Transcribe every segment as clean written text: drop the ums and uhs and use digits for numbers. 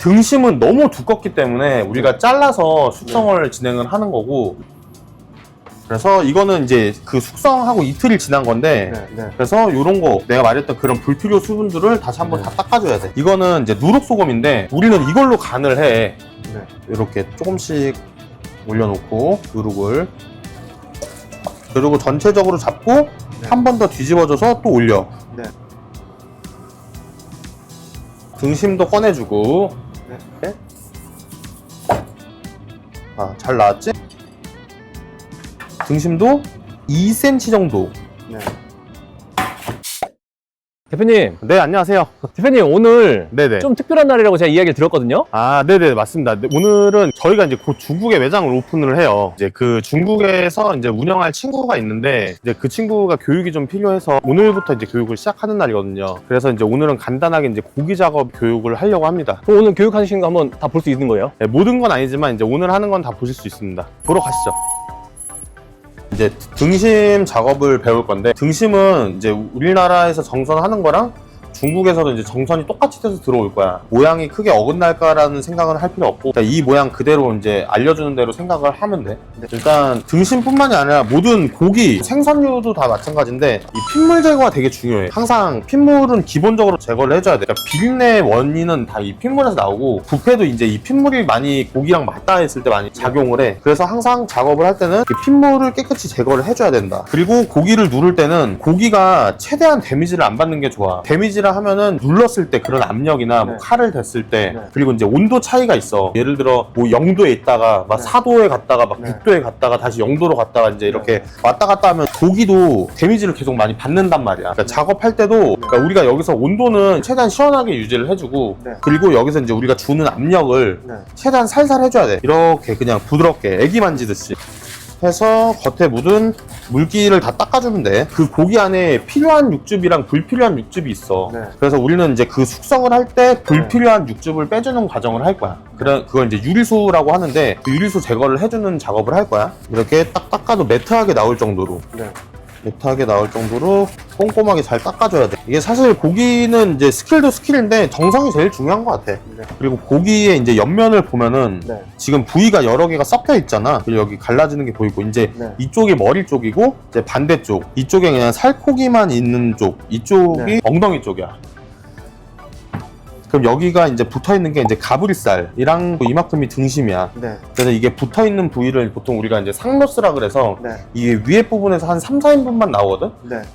등심은 너무 두껍기 때문에 우리가 잘라서 숙성을 진행을 하는 거고, 그래서 이거는 이제 그 숙성하고 이틀이 지난 건데, 그래서 이런 거 내가 말했던 그런 불필요 수분들을 다시 한번 다 닦아줘야 돼. 이거는 이제 누룩소금인데 우리는 이걸로 간을 해. 이렇게 조금씩 올려놓고 누룩을, 그리고 전체적으로 잡고 한 번 더 뒤집어줘서 또 올려. 등심도 꺼내주고. 아, 잘 나왔지? 등심도 2cm 정도. 대표님. 네, 안녕하세요. 대표님, 오늘 네네. 좀 특별한 날이라고 제가 이야기를 들었거든요. 아, 네네, 맞습니다. 오늘은 저희가 이제 곧 중국에 매장을 오픈을 해요. 이제 그 중국에서 이제 운영할 친구가 있는데, 이제 그 친구가 교육이 좀 필요해서 오늘부터 이제 교육을 시작하는 날이거든요. 그래서 이제 오늘은 간단하게 이제 고기 작업 교육을 하려고 합니다. 그럼 오늘 교육하시는 거 한번 다 볼 수 있는 거예요? 네, 모든 건 아니지만 이제 오늘 하는 건 다 보실 수 있습니다. 보러 가시죠. 이제 등심 작업을 배울 건데, 등심은 이제 우리나라에서 정선하는 거랑 중국에서도 이제 정선이 똑같이 돼서 들어올 거야. 모양이 크게 어긋날까라는 생각은 할 필요 없고, 이 모양 그대로 이제 알려주는 대로 생각을 하면 돼. 일단 등심뿐만이 아니라 모든 고기, 생선류도 다 마찬가지인데 이 핏물 제거가 되게 중요해. 항상 핏물은 기본적으로 제거를 해줘야 돼. 그러니까 비린내 원인은 다 이 핏물에서 나오고, 부패도 이제 이 핏물이 많이 고기랑 맞닿아 있을 때 많이 작용을 해. 그래서 항상 작업을 할 때는 이 핏물을 깨끗이 제거를 해줘야 된다. 그리고 고기를 누를 때는 고기가 최대한 데미지를 안 받는 게 좋아. 데미지를 하면은 눌렀을 때 그런 압력이나 뭐 칼을 댔을 때, 그리고 이제 온도 차이가 있어. 예를 들어 뭐 0도에 있다가 막 4도에 갔다가 막 6도에 갔다가 다시 0도로 갔다가 이제 이렇게 왔다 갔다 하면 고기도 데미지를 계속 많이 받는단 말이야. 그러니까 작업할 때도 그러니까 우리가 여기서 온도는 최대한 시원하게 유지를 해주고, 그리고 여기서 이제 우리가 주는 압력을 최대한 살살 해줘야 돼. 이렇게 그냥 부드럽게 애기 만지듯이 해서 겉에 묻은 물기를 다 닦아주면 돼. 그 고기 안에 필요한 육즙이랑 불필요한 육즙이 있어. 그래서 우리는 이제 그 숙성을 할 때 불필요한 육즙을 빼주는 과정을 할 거야. 그걸 이제 유리수라고 하는데, 그 유리수 제거를 해주는 작업을 할 거야. 이렇게 딱 닦아도 매트하게 나올 정도로. 매트하게 나올 정도로 꼼꼼하게 잘 닦아줘야 돼. 이게 사실 고기는 이제 스킬도 스킬인데 정성이 제일 중요한 것 같아. 그리고 고기의 이제 옆면을 보면은 지금 부위가 여러 개가 섞여 있잖아. 그리고 여기 갈라지는 게 보이고, 이제 이쪽이 머리 쪽이고, 이제 반대쪽 이쪽에 그냥 살코기만 있는 쪽, 이쪽이 엉덩이 쪽이야. 그럼 여기가 이제 붙어있는 게 이제 가브리살이랑 이만큼이 등심이야. 그래서 이게 붙어있는 부위를 보통 우리가 이제 상로스라 그래서 이게 위에 부분에서 한 3, 4인분만 나오거든?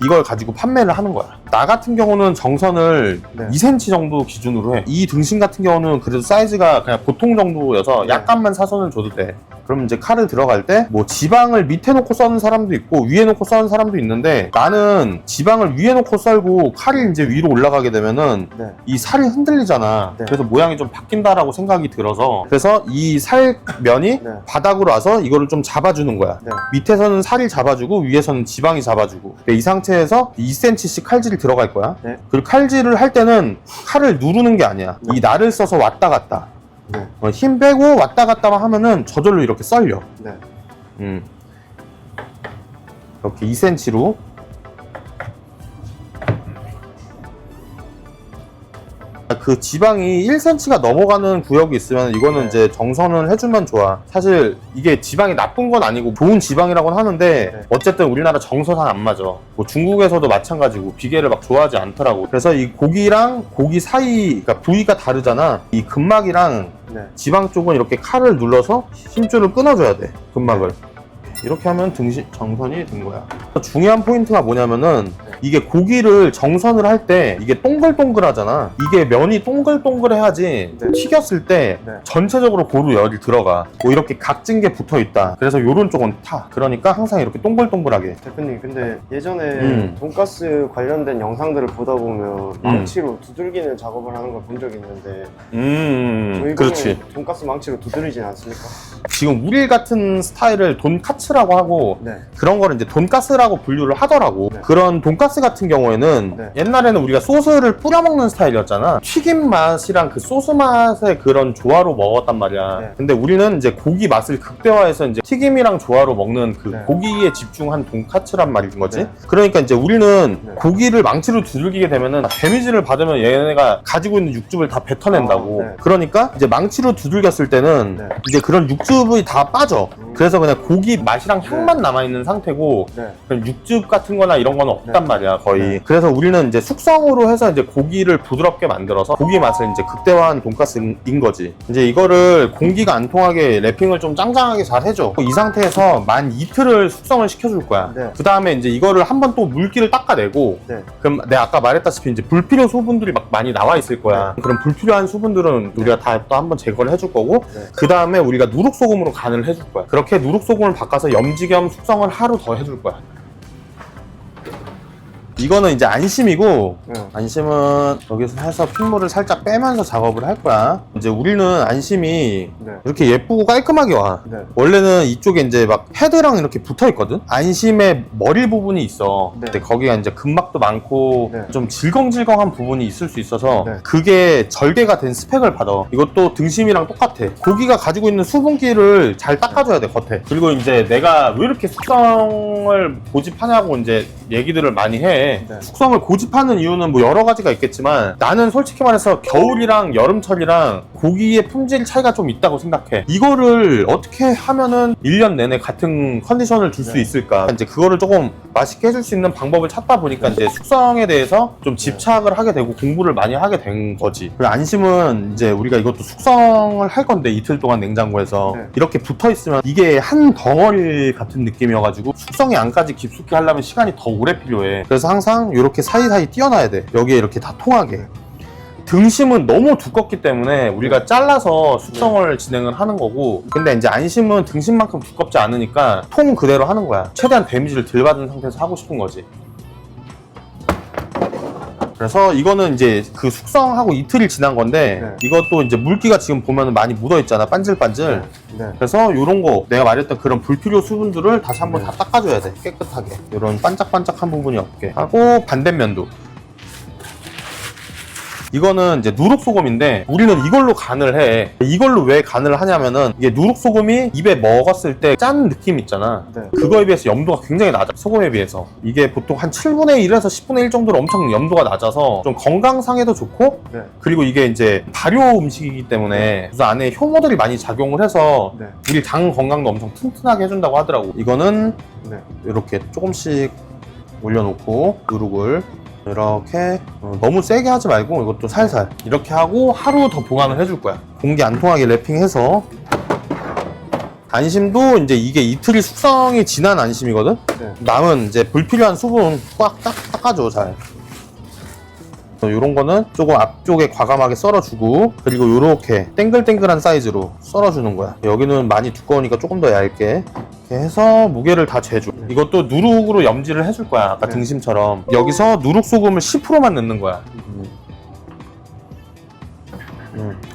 이걸 가지고 판매를 하는 거야. 나 같은 경우는 정선을 2cm 정도 기준으로 해. 이 등심 같은 경우는 그래도 사이즈가 그냥 보통 정도여서 약간만 사선을 줘도 돼. 그럼 이제 칼을 들어갈 때 뭐 지방을 밑에 놓고 써는 사람도 있고 위에 놓고 써는 사람도 있는데, 나는 지방을 위에 놓고 썰고 칼이 이제 위로 올라가게 되면은 이 살이 흔들리잖아. 그래서 모양이 좀 바뀐다라고 생각이 들어서, 그래서 이 살면이 바닥으로 와서 이거를 좀 잡아주는 거야. 밑에서는 살이 잡아주고 위에서는 지방이 잡아주고, 이 상태에서 2cm씩 칼질이 들어갈 거야. 그리고 칼질을 할 때는 칼을 누르는 게 아니야. 이 날을 써서 왔다 갔다, 힘 빼고 왔다 갔다만 하면은 저절로 이렇게 썰려. 이렇게 2cm로. 그 지방이 1cm가 넘어가는 구역이 있으면 이거는 이제 정선을 해주면 좋아. 사실 이게 지방이 나쁜 건 아니고 좋은 지방이라고는 하는데, 어쨌든 우리나라 정서상 안 맞아. 뭐 중국에서도 마찬가지고 비계를 막 좋아하지 않더라고. 그래서 이 고기랑 고기 사이, 그러니까 부위가 다르잖아. 이 근막이랑 지방 쪽은 이렇게 칼을 눌러서 힘줄을 끊어줘야 돼, 근막을. 이렇게 하면 등심 정선이 된 거야. 중요한 포인트가 뭐냐면은, 이게 고기를 정선을 할 때 이게 동글동글하잖아. 이게 면이 동글동글해야지 튀겼을 때 전체적으로 고루 열이 들어가. 뭐 이렇게 각진 게 붙어 있다. 그래서 요런 쪽은 타. 그러니까 항상 이렇게 동글동글하게. 대표님, 근데 예전에 돈가스 관련된 영상들을 보다 보면 망치로 두들기는 작업을 하는 걸 본 적이 있는데, 저희 그렇지. 돈가스 망치로 두드리진 않습니까? 지금 우리 같은 스타일을 돈카츠라고 하고, 그런 거를 이제 돈가스라고 분류를 하더라고. 그런 돈가스 같은 경우에는 옛날에는 우리가 소스를 뿌려 먹는 스타일이었잖아. 튀김 맛이랑 그 소스 맛의 그런 조화로 먹었단 말이야. 근데 우리는 이제 고기 맛을 극대화해서 이제 튀김이랑 조화로 먹는 그 고기에 집중한 돈카츠란 말인 거지. 그러니까 이제 우리는 고기를 망치로 두들기게 되면은 데미지를 받으면 얘네가 가지고 있는 육즙을 다 뱉어낸다고. 그러니까 그러니까 이제 망치로 두들겼을 때는 네. 이제 그런 육즙이 다 빠져. 그래서 그냥 고기 맛이랑 향만 남아있는 상태고 네. 그냥 육즙 같은 거나 이런 거는 없단 네. 말이야, 거의. 네. 그래서 우리는 이제 숙성으로 해서 이제 고기를 부드럽게 만들어서 고기 맛을 이제 극대화한 돈가스인 거지. 이제 이거를 공기가 안 통하게 랩핑을 좀 짱짱하게 잘 해줘. 이 상태에서 만 이틀을 숙성을 시켜줄 거야. 네. 그 다음에 이제 이거를 한번 또 물기를 닦아내고 네. 그럼 내가 아까 말했다시피 이제 불필요 수분들이 막 많이 나와 있을 거야. 그럼 불필요한 수분들은 우리가 다 또 한번 제거를 해줄 거고 네. 그 다음에 우리가 누룩소금으로 간을 해줄 거야. 그렇게 누룩소금을 바꿔서 염지 겸 숙성을 하루 더 해줄 거야. 이거는 이제 안심이고 네. 안심은 여기서 해서 핏물을 살짝 빼면서 작업을 할 거야. 이제 우리는 안심이 네. 이렇게 예쁘고 깔끔하게 와. 네. 원래는 이쪽에 이제 막 헤드랑 이렇게 붙어 있거든? 안심의 머리 부분이 있어. 네. 근데 거기가 이제 근막도 많고 네. 좀 질겅질겅한 부분이 있을 수 있어서 네. 그게 절개가 된 스펙을 받아. 이것도 등심이랑 똑같아. 고기가 가지고 있는 수분기를 잘 닦아줘야 돼, 겉에. 그리고 이제 내가 왜 이렇게 숙성을 고집하냐고 이제 얘기들을 많이 해. 네. 숙성을 고집하는 이유는 뭐 여러 가지가 있겠지만 나는 솔직히 말해서 겨울이랑 여름철이랑 고기의 품질 차이가 좀 있다고 생각해. 이거를 어떻게 하면은 1년 내내 같은 컨디션을 줄 수 네. 있을까? 이제 그거를 조금 맛있게 해줄 수 있는 방법을 찾다 보니까 이제 숙성에 대해서 좀 집착을 하게 되고 공부를 많이 하게 된 거지. 그리고 안심은 이제 우리가 이것도 숙성을 할 건데 이틀 동안 냉장고에서 네. 이렇게 붙어 있으면 이게 한 덩어리 같은 느낌이어가지고 숙성이 안까지 깊숙이 하려면 시간이 더 오래 필요해. 그래서 항상 이렇게 사이사이 띄어놔야 돼. 여기에 이렇게 다 통하게. 등심은 너무 두껍기 때문에 우리가 잘라서 숙성을 진행을 하는 거고, 근데 이제 안심은 등심만큼 두껍지 않으니까 통 그대로 하는 거야. 최대한 데미지를 덜 받은 상태에서 하고 싶은 거지. 그래서 이거는 이제 그 숙성하고 이틀이 지난 건데 네. 이것도 이제 물기가 지금 보면 많이 묻어 있잖아, 반질반질. 네. 그래서 이런 거 내가 말했던 그런 불필요 수분들을 다시 한번 네. 다 닦아줘야 돼, 깨끗하게. 이런 반짝반짝한 부분이 없게 하고, 반대면도 이거는 이제 누룩소금인데 우리는 이걸로 간을 해. 이걸로 왜 간을 하냐면은 이게 누룩소금이 입에 먹었을 때 짠 느낌 있잖아. 네. 그거에 비해서 염도가 굉장히 낮아, 소금에 비해서. 이게 보통 한 7분의 1에서 10분의 1 정도로 엄청 염도가 낮아서 좀 건강상에도 좋고, 네. 그리고 이게 이제 발효 음식이기 때문에 그래서 안에 효모들이 많이 작용을 해서 네. 우리 장 건강도 엄청 튼튼하게 해준다고 하더라고. 이거는 네. 이렇게 조금씩 올려놓고 누룩을 이렇게 너무 세게 하지 말고 이것도 살살 이렇게 하고 하루 더 보관을 해줄 거야. 공기 안 통하게 랩핑해서. 안심도 이제 이게 이틀이 숙성이 지난 안심이거든? 네. 남은 이제 불필요한 수분 꽉 닦아줘, 잘. 요런 거는 조금 앞쪽에 과감하게 썰어주고, 그리고 요렇게 땡글땡글한 사이즈로 썰어주는 거야. 여기는 많이 두꺼우니까 조금 더 얇게 이렇게 해서 무게를 다 재줘. 이것도 누룩으로 염지를 해줄 거야, 아까 네. 등심처럼. 여기서 누룩소금을 10%만 넣는 거야.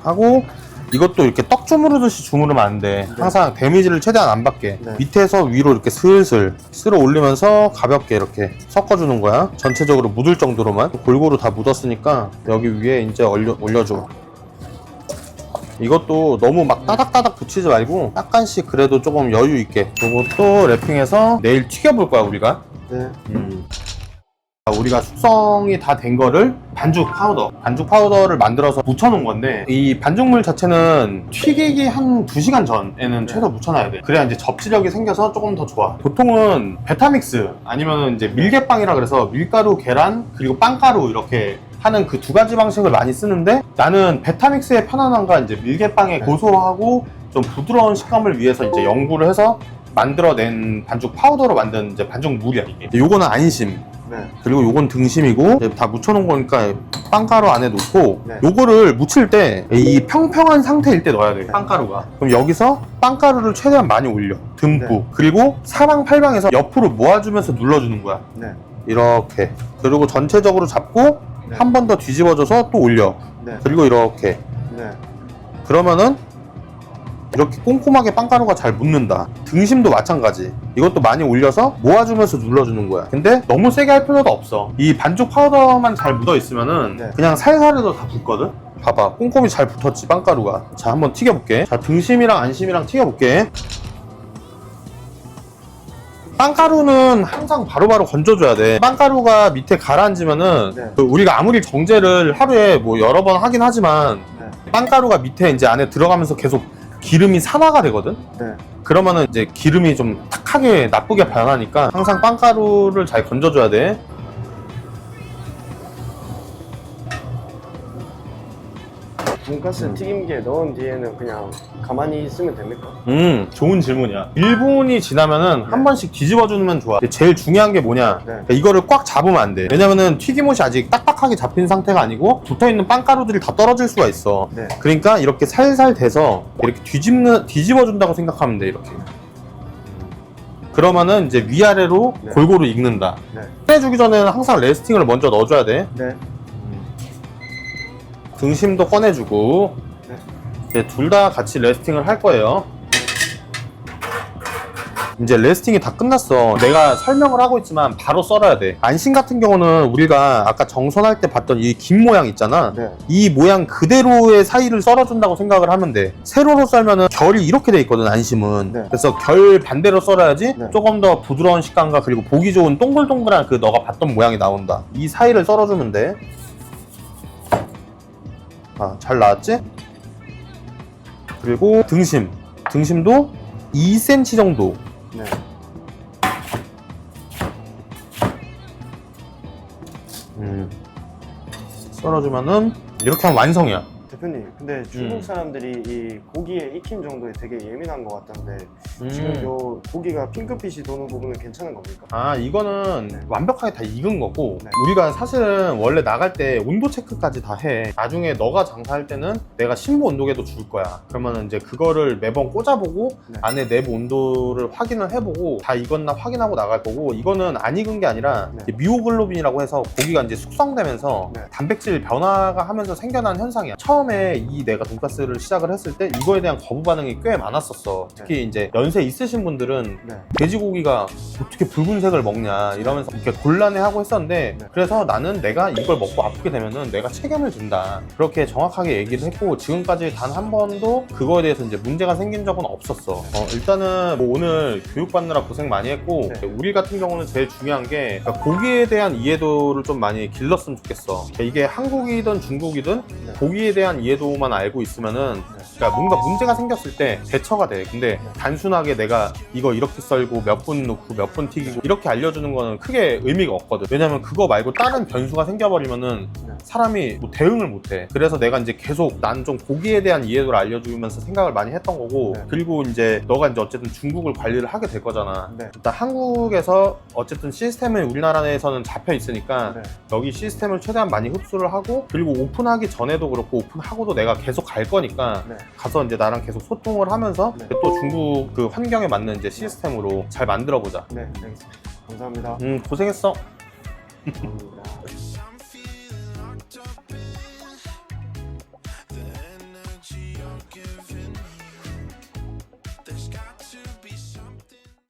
하고 이것도 이렇게 떡 주무르듯이 주무르면 안 돼. 항상 데미지를 최대한 안 받게. 네. 밑에서 위로 이렇게 슬슬 쓸어 올리면서 가볍게 이렇게 섞어주는 거야. 전체적으로 묻을 정도로만. 골고루 다 묻었으니까 여기 위에 이제 올려줘. 이것도 너무 막 따닥따닥 붙이지 말고 약간씩 그래도 조금 여유 있게. 이것도 랩핑해서 내일 튀겨볼 거야, 우리가. 네. 우리가 숙성이 다 된 거를 반죽 파우더를 만들어서 묻혀놓은 건데, 이 반죽물 자체는 튀기기 한 2시간 전에는 최소 묻혀놔야 돼. 그래야 이제 접지력이 생겨서 조금 더 좋아. 보통은 베타믹스 아니면 이제 밀개빵이라 그래서 밀가루, 계란, 그리고 빵가루 이렇게 하는 그 두 가지 방식을 많이 쓰는데, 나는 베타믹스의 편안함과 이제 밀개빵의 고소하고 좀 부드러운 식감을 위해서 이제 연구를 해서 만들어낸 반죽 파우더로 만든 이제 반죽물이야, 이게. 요거는 안심. 네. 그리고 요건 등심이고, 이제 다 묻혀놓은 거니까 빵가루 안에 넣고, 네. 요거를 묻힐 때 이 평평한 상태일 때 넣어야 돼, 빵가루가. 그럼 여기서 빵가루를 최대한 많이 올려, 듬뿍. 네. 그리고 사방팔방에서 옆으로 모아주면서 눌러주는 거야, 네. 이렇게. 그리고 전체적으로 잡고 네. 한 번 더 뒤집어줘서 또 올려. 네. 그리고 이렇게. 네. 그러면은 이렇게 꼼꼼하게 빵가루가 잘 묻는다. 등심도 마찬가지. 이것도 많이 올려서 모아주면서 눌러주는 거야. 근데 너무 세게 할 필요도 없어. 이 반죽 파우더만 잘 묻어 있으면은 네. 그냥 살살해도 다 붙거든? 봐봐, 꼼꼼히 잘 붙었지, 빵가루가. 자, 한번 튀겨볼게. 자, 등심이랑 안심이랑 튀겨볼게. 빵가루는 항상 바로바로 건져줘야 돼. 빵가루가 밑에 가라앉으면은 네. 그 우리가 아무리 정제를 하루에 뭐 여러 번 하긴 하지만 네. 빵가루가 밑에 이제 안에 들어가면서 계속 기름이 산화가 되거든. 네. 그러면은 이제 기름이 좀 탁하게 나쁘게 변하니까 항상 빵가루를 잘 건져줘야 돼. 돈가스 튀김기에 넣은 뒤에는 그냥 가만히 있으면 됩니까? 좋은 질문이야. 1분이 지나면은 한 네. 번씩 뒤집어 주면 좋아. 근데 제일 중요한 게 뭐냐? 네. 그러니까 이거를 꽉 잡으면 안 돼. 왜냐면은 튀김옷이 아직 딱딱하게 잡힌 상태가 아니고 붙어 있는 빵가루들이 다 떨어질 수가 있어. 네. 그러니까 이렇게 살살 돼서 이렇게 뒤집어 준다고 생각하면 돼. 이렇게. 그러면은 이제 위아래로 네. 골고루 익는다. 네. 꺼내주기 전에는 항상 레스팅을 먼저 넣어줘야 돼. 네. 등심도 꺼내주고 네. 둘 다 같이 레스팅을 할 거예요. 이제 레스팅이 다 끝났어. 내가 설명을 하고 있지만 바로 썰어야 돼. 안심 같은 경우는 우리가 아까 정선할 때 봤던 이 긴 모양 있잖아. 네. 이 모양 그대로의 사이를 썰어준다고 생각을 하면 돼. 세로로 썰면은 결이 이렇게 돼 있거든, 안심은. 네. 그래서 결 반대로 썰어야지 네. 조금 더 부드러운 식감과 그리고 보기 좋은 동글동글한 그 너가 봤던 모양이 나온다. 이 사이를 썰어주면 돼. 아, 잘 나왔지? 그리고 등심도 2cm 정도. 네. 썰어주면은 이렇게 하면 완성이야. 대표님, 근데 중국 사람들이 이 고기에 익힘 정도에 되게 예민한 것 같던데 지금 요 고기가 핑크빛이 도는 부분은 괜찮은 겁니까? 아, 이거는 네. 완벽하게 다 익은 거고 네. 우리가 사실은 원래 나갈 때 온도 체크까지 다 해. 나중에 너가 장사할 때는 내가 신부 온도계도 줄 거야. 그러면 이제 그거를 매번 꽂아보고 네. 안에 내부 온도를 확인을 해보고 다 익었나 확인하고 나갈 거고, 이거는 안 익은 게 아니라 네. 이제 미오글로빈이라고 해서 고기가 이제 숙성되면서 네. 단백질 변화가 하면서 생겨난 현상이야. 처음에 이 내가 돈가스를 시작을 했을 때 이거에 대한 거부 반응이 꽤 많았었어. 특히 이제 연세 있으신 분들은 네. 돼지고기가 어떻게 붉은색을 먹냐 이러면서 이렇게 곤란해하고 했었는데, 네. 그래서 나는 내가 이걸 먹고 아프게 되면은 내가 책임을 진다, 그렇게 정확하게 얘기를 했고, 지금까지 단 한 번도 그거에 대해서 이제 문제가 생긴 적은 없었어. 일단은 뭐 오늘 교육받느라 고생 많이 했고, 네. 우리 같은 경우는 제일 중요한 게 그러니까 고기에 대한 이해도를 좀 많이 길렀으면 좋겠어. 그러니까 이게 한국이든 중국이든 네. 고기에 대한 이해도만 알고 있으면은 그러니까 뭔가 문제가 생겼을 때 대처가 돼. 근데 단순하게 내가 이거 이렇게 썰고 몇 분 넣고 몇 분 튀기고 이렇게 알려주는 거는 크게 의미가 없거든. 왜냐면 그거 말고 다른 변수가 생겨버리면은 사람이 뭐 대응을 못해. 그래서 내가 이제 계속 난 좀 고기에 대한 이해도를 알려주면서 생각을 많이 했던 거고, 네. 그리고 이제 너가 이제 어쨌든 중국을 관리를 하게 될 거잖아. 네. 일단 한국에서 어쨌든 시스템은 우리나라 내에서는 잡혀 있으니까 네. 여기 시스템을 최대한 많이 흡수를 하고, 그리고 오픈하기 전에도 그렇고 오픈하고도 내가 계속 갈 거니까 네. 가서 이제 나랑 계속 소통을 하면서 네. 또 중국 그 환경에 맞는 이제 시스템으로 잘 만들어 보자. 네, 알겠습니다. 감사합니다. 고생했어. 감사합니다.